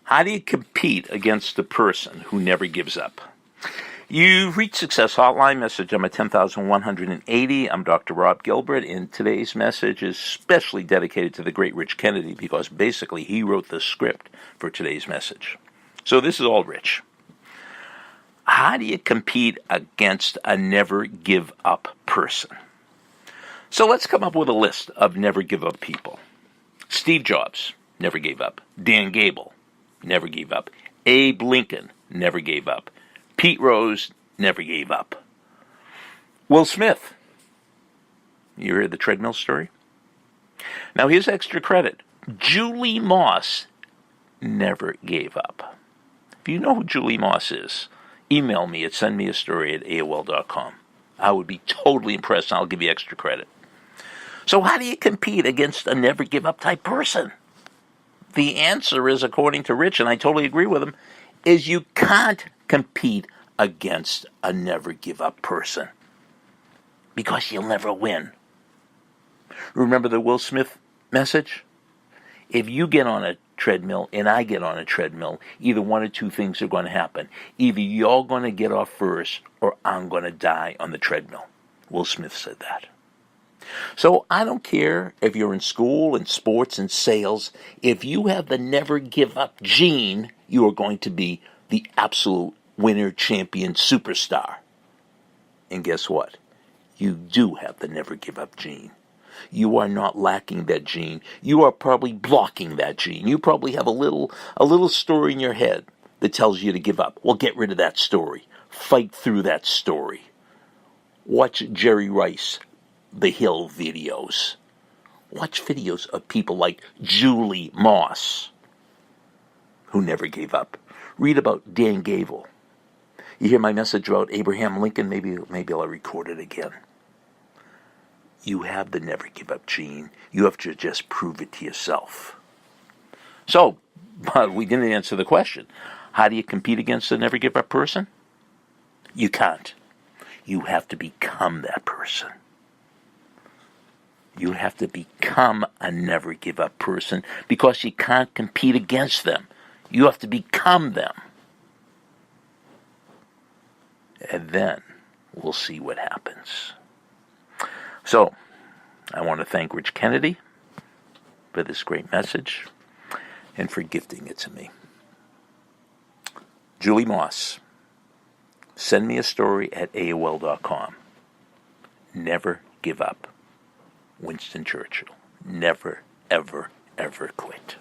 How do you compete against the person who never gives up? You've reached Success Hotline, message number 10,180. I'm Dr. Rob Gilbert, and today's message is specially dedicated to the great Rich Kennedy because basically he wrote the script for today's message. So this is all Rich. How do you compete against a never give up person? So let's come up with a list of never give up people. Steve Jobs, never gave up. Dan Gable, never gave up. Abe Lincoln, never gave up. Pete Rose, never gave up. Will Smith, you heard the treadmill story? Now here's extra credit. Julie Moss never gave up. If you know who Julie Moss is, email me at sendmeastory@aol.com. I would be totally impressed, and I'll give you extra credit. So how do you compete against a never give up type person? The answer is, according to Rich, and I totally agree with him, is you can't compete against a never give up person because you'll never win. Remember the Will Smith message? If you get on a treadmill and I get on a treadmill, either one or two things are going to happen. Either you're going to get off first or I'm going to die on the treadmill. Will Smith said that. So I don't care if you're in school, in sports, in sales. If you have the never give up gene, you are going to be the absolute winner, champion, superstar. And guess what? You do have the never give up gene. You are not lacking that gene. You are probably blocking that gene. You probably have a little story in your head that tells you to give up. Well, get rid of that story. Fight through that story. Watch Jerry Rice, The Hill videos. Watch videos of people like Julie Moss, who never gave up. Read about Dan Gable. You hear my message about Abraham Lincoln? Maybe I'll record it again. You have the never give up gene. You have to just prove it to yourself. So, but we didn't answer the question. How do you compete against a never give up person? You can't. You have to become that person. You have to become a never give up person because you can't compete against them. You have to become them. And then we'll see what happens. So, I want to thank Rich Kennedy for this great message and for gifting it to me. Julie Moss, send me a story at AOL.com. Never give up. Winston Churchill. Never, ever, ever quit.